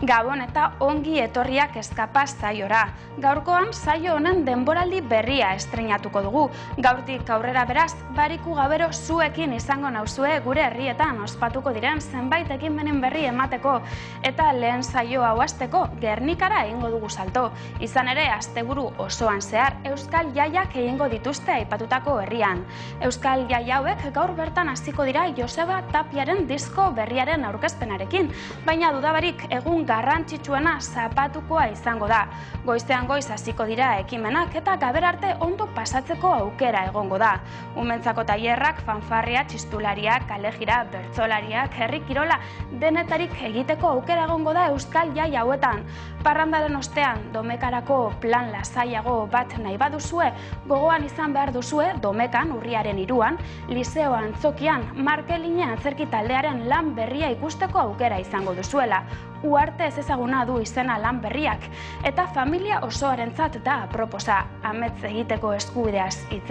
Gabon eta ongi etorriak eskapa saiora. Gaurkoan saio honen denboraldi berria estreinatuko dugu. Gaurtik aurrera beraz, Bariku Gabero zuekin izango nauzue gure herrietan ospatuko diren zenbait ekimenen berri emateko eta lehen saio hau hasteko Gernikara egingo dugu salto. Izan ere, asteburu osoan zehar euskal jaiak egingo dituzte aipatutako herrian. Euskal jaia hauek gaur bertan hasiko dira Joseba Tapiaren disko berriaren aurkezpenarekin, baina dudabarik egun garrantzitsuena zapatukoa izango da. Goizean goiz hasiko dira ekimenak eta gaber arte ondo pasatzeko aukera egongo da. Umentzako tailerrak, fanfarria, txistulariak, kalejira, bertsolariak, herri kirola denetarik egiteko aukera egongo da euskal jai hauetan. Parrandaren ostean, Domekarako plan lasaiago bat nahi baduzue, gogoan izan behar duzue Domekan urriaren 3an, Liseo Antzokian, Markeline antzerki taldearen lan berria ikusteko aukera izango duzuela. Uarte ezezaguna du izena lan berriak, eta familia osoarentzat da aproposa. Amets egiteko eskubideaz hitz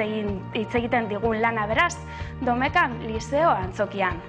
egiten digun lana beraz, Domekan, Liseo Antzokian.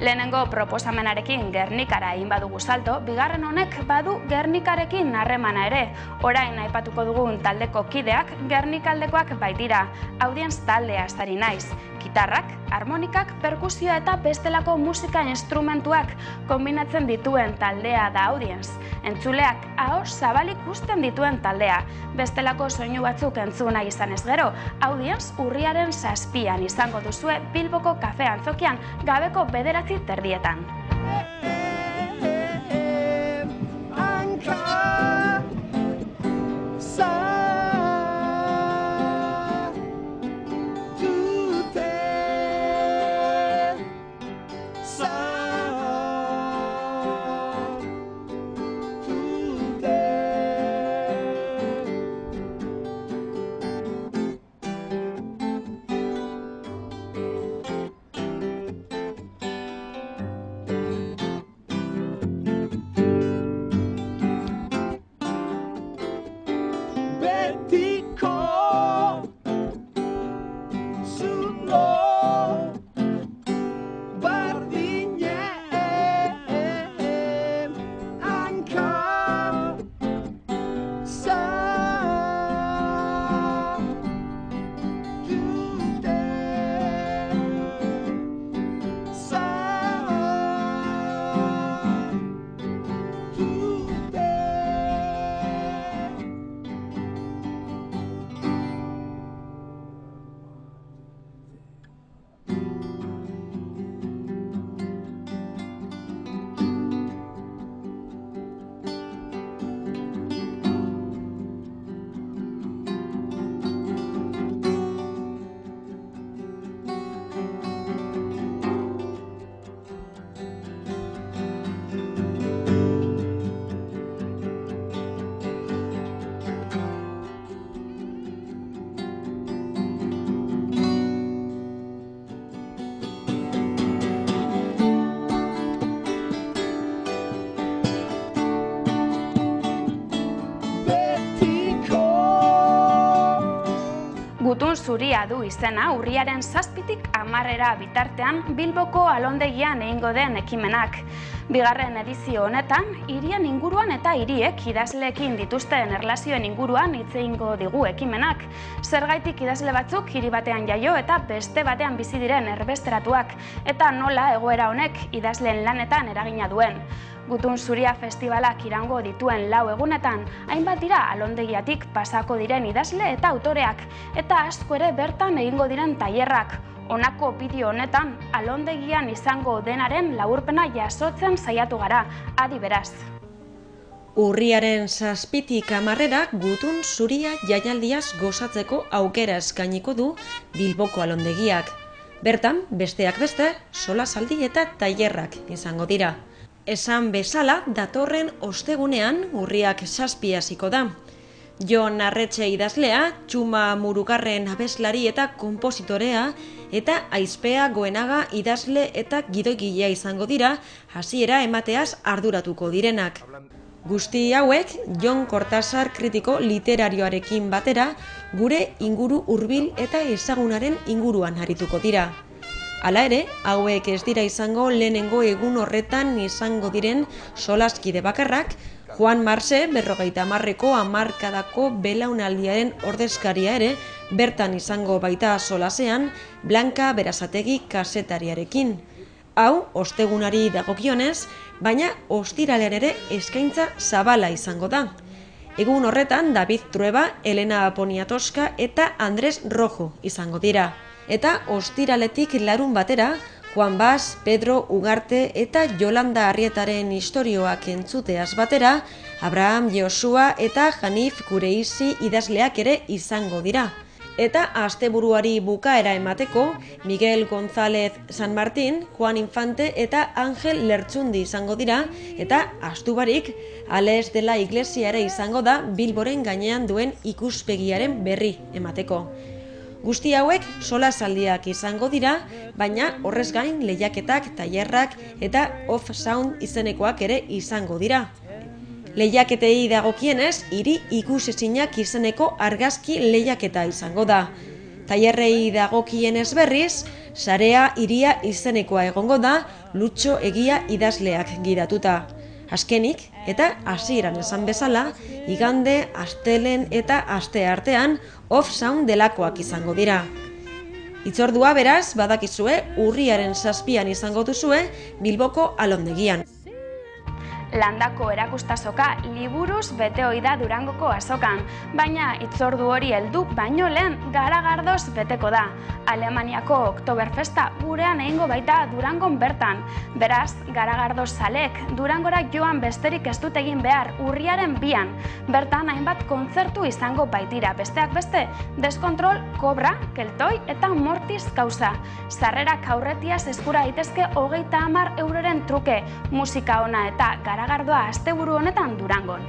Lehenengo proposamenarekin Gernikara egin badugu salto, bigarren honek badu Gernikarekin harremana ere. Orain aipatuko dugun taldeko kideak Gernikaldekoak baitira. Audience taldea ari naiz. Gitarrak, harmonikak, perkusioa eta bestelako musika instrumentuak kombinatzen dituen taldea da Audience. Entzuleak ahos zabalik uzten dituen taldea. Bestelako soinu batzuk entzuna izanez gero, Audience urriaren 7an izango duzue Bilboko Kafe Antzokian gabeko 9:30. zuria du izena urriaren 7tik 10 bitartean Bilboko alondegian egingo den ekimenak. Bigarren edizio honetan, hirian inguruan eta hiriek idazleekin dituzten erlazioen inguruan hitz egingo digu ekimenak. Zergaitik idazle batzuk hiri batean jaio eta beste batean bizi diren erbesteratuak, eta nola egoera honek idazleen lanetan eragina duen. Gutun Zuria festivalak irango dituen 4 egunetan, hainbat dira alondegiatik pasako diren idazle eta autoreak, eta asko ere bertan egingo diren tailerrak. Honako bideo honetan, alondegian izango denaren laburpena jasotzen saiatu gara, adi beraz. Urriaren 7tik 10 Gutun Zuria jaialdiaz gozatzeko aukera eskainiko du Bilboko alondegiak. Bertan, besteak beste, solasaldi eta tailerrak izango dira. Esan bezala, datorren ostegunean urriak 7 hasiko da. Jon Arretxe idazlea, Txuma Murugarren abeslari eta konpositorea, eta Aizpea Goenaga idazle eta gidoigilea izango dira, hasiera emateaz arduratuko direnak. Guzti hauek, Jon Kortasar kritiko literarioarekin batera, gure inguru hurbil eta ezagunaren inguruan arituko dira. Hala ere, hauek ez dira izango lehenengo egun horretan izango diren solaskide bakarrak, Juan Marse 50ko hamarkadako belaunaldiaren ordezkaria ere bertan izango baita solasean Blanka Berazategi kazetariarekin. Hau, ostegunari dagokionez, baina ostiralean ere eskaintza zabala izango da. Egun horretan David Trueba, Elena Poniatoska eta Andres Rojo izango dira. Eta ostiraletik larun batera, Juan Bas, Pedro Ugarte eta Jolanda Arrietaren istorioak entzuteaz batera, Abraham Joshua eta Hanif Kureizi idazleak ere izango dira. Eta asteburuari bukaera emateko, Miguel González San Martín, Juan Infante eta Ángel Lertxundi izango dira, eta astubarik, Ales de la Iglesia ere izango da Bilboren gainean duen ikuspegiaren berri emateko. Guzti hauek solasaldiak izango dira, baina horrez gain lehiaketak, tailerrak eta off-sound izenekoak ere izango dira. Lehiaketei dagokienez, hiri ikusezinak izeneko argazki lehiaketa izango da. Tailerrei dagokienez berriz, Sarea Hiria izenekoa egongo da, Lutxo Egia idazleak gidatuta. Azkenik, eta hasieran esan bezala, igande, astelen eta asteartean off-sound delakoak izango dira. Hitzordua beraz, badakizue, urriaren 7an izango duzue Bilboko alondegian. Landako erakustazoka liburuz bete ohi da Durangoko azokan, baina hitzordu hori heldu baino lehen garagardoz beteko da. Alemaniako Oktoberfesta gurean egingo baita Durangon bertan. Beraz, garagardoz zalek Durangora joan besterik ez dut egin behar urriaren 2an. Bertan hainbat kontzertu izango baitira, besteak beste, Deskontrol, Kobra, Keltoi eta Mortiz Kausa. Sarrerak aurretiaz eskura daitezke 30 euroren truke, musika ona eta garagardoa asteburu honetan Durangon.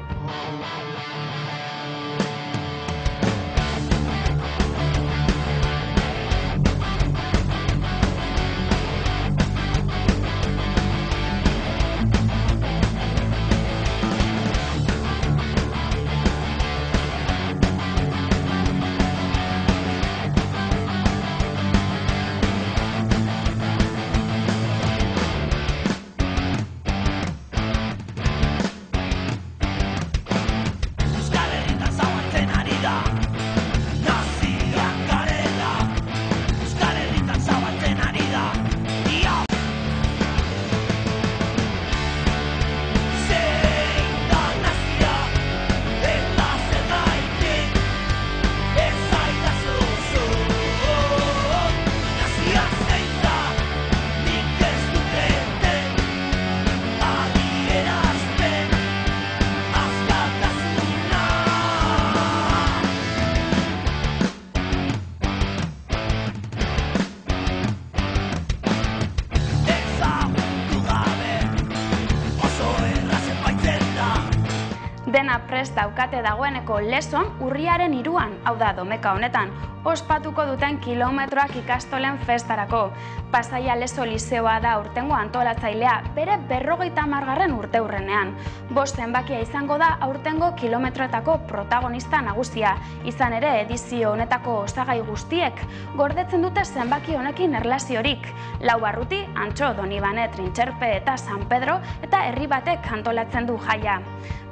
Dena prest daukate dagoeneko Leson urriaren 3an, hau da Domeka honetan. ospatuko duten kilometroak ikastolen festarako. Pasaia Lezo Lizeoa da urtengo antolatzailea, bere 50. urteurrenean. 5 zenbakia izango da aurtengo kilometroetako protagonista nagusia. Izan ere, edizio honetako osagai guztiek gordetzen dute zenbaki honekin erlaziorik. 4 barruti, Antxo, Donibane, Trintxerpe eta San Pedro eta herri batek antolatzen du jaia.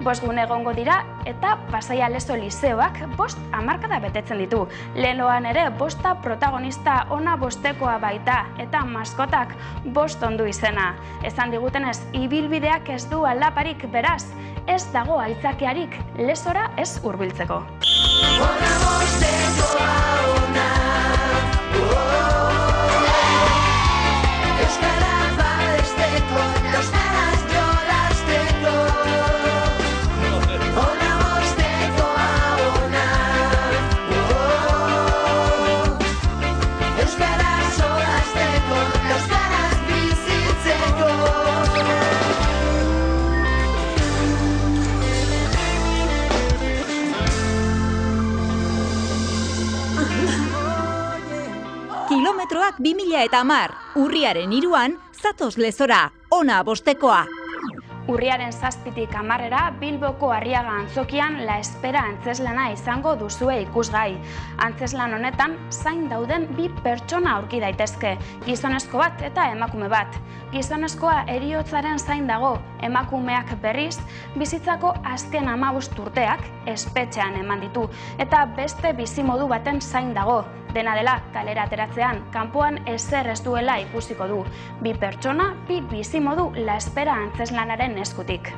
5 gune egongo dira eta Pasaia Lezo Lizeoak 5 hamarkada betetzen ditu. Leloan ere 5 protagonista ona 5tekoa baita eta maskotak 5 ondu izena. Esan digutenez, ibilbideak ez du aldaparik, beraz, ez dago aitzakiarik Lezora ez hurbiltzeko. Kilometroak 2010, urriaren 3an, zatoz Lezora, ona 5tekoa. Urriaren 7tik 10era Bilboko Arriaga antzokian La Espera antzeslana izango duzue ikusgai. Antzeslan honetan zain dauden 2 pertsona aurki daitezke, gizonezko bat eta emakume bat. Gizonezkoa heriotzaren zain dago, emakumeak berriz bizitzako azken 15 urteak espetxean eman ditu eta beste bizimodu baten zain dago. Dena dela, kalera ateratzean, kanpoan ezer ez duela ikusiko du. 2 pertsona, 2 bizimodu La Espera antzeslanaren eskutik.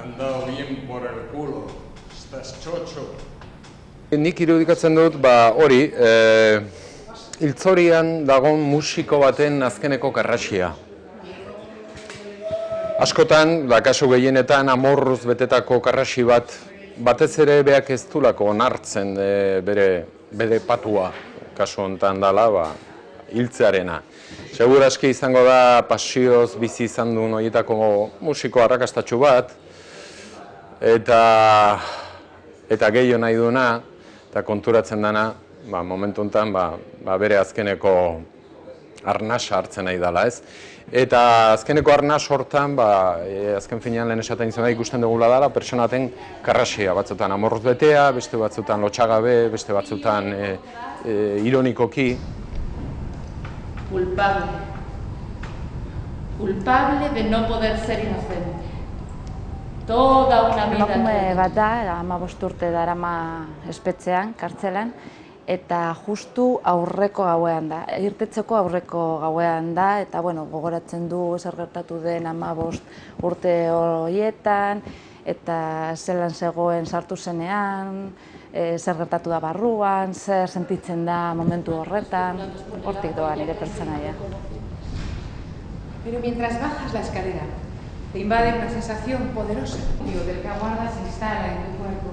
Andado bien por el culo, estás chocho. Nik irudikatzen dut, hori, Hiltzorian dagon musiko baten azkeneko karraxia. Askotan, kasu gehienetan, amorruz betetako karraxi bat, batez ere beak ez dulako onartzen bere patua, kasu honetan dela, hiltzearena. Seguraski izango da pasioz bizi izan duen horietako musiko arrakastatsu bat, eta gehiago nahi duena, eta konturatzen dena, momentu honetan, bere azkeneko arnasa hartzen nahi dela, ez? Eta azkeneko arnas hortan, azken finean lehen esaten izan da ikusten dugula dela, pertsonaten karraxia, batzutan amorruz betea, beste batzutan lotxagabe, beste batzutan ironikoki. Culpable de no poder ser inocente. Toda una vida. Emakume bat da, 15 urte darama espetxean, kartzelan, eta justu aurreko gauean da, irtetzeko aurreko gauean da, eta gogoratzen du zer gertatu den 15 urte horietan, eta zelan zegoen sartu zenean, zer gertatu da barruan, zer sentitzen da momentu horretan, hortik doa nire pertsonaia. Pero mientras bajas la escalera, te invade una sensación poderosa, del que aguardas se instala en tu cuerpo.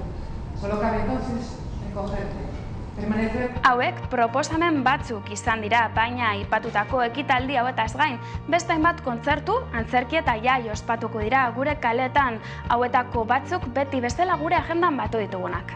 Solo cabe entonces recogerte. Hauek proposamen batzuk izan dira, baina aipatutako ekitaldi hauetaz gain, beste hainbat kontzertu, antzerki eta jai ospatuko dira gure kaletan, hauetako batzuk beti bezala gure agendan batu ditugunak.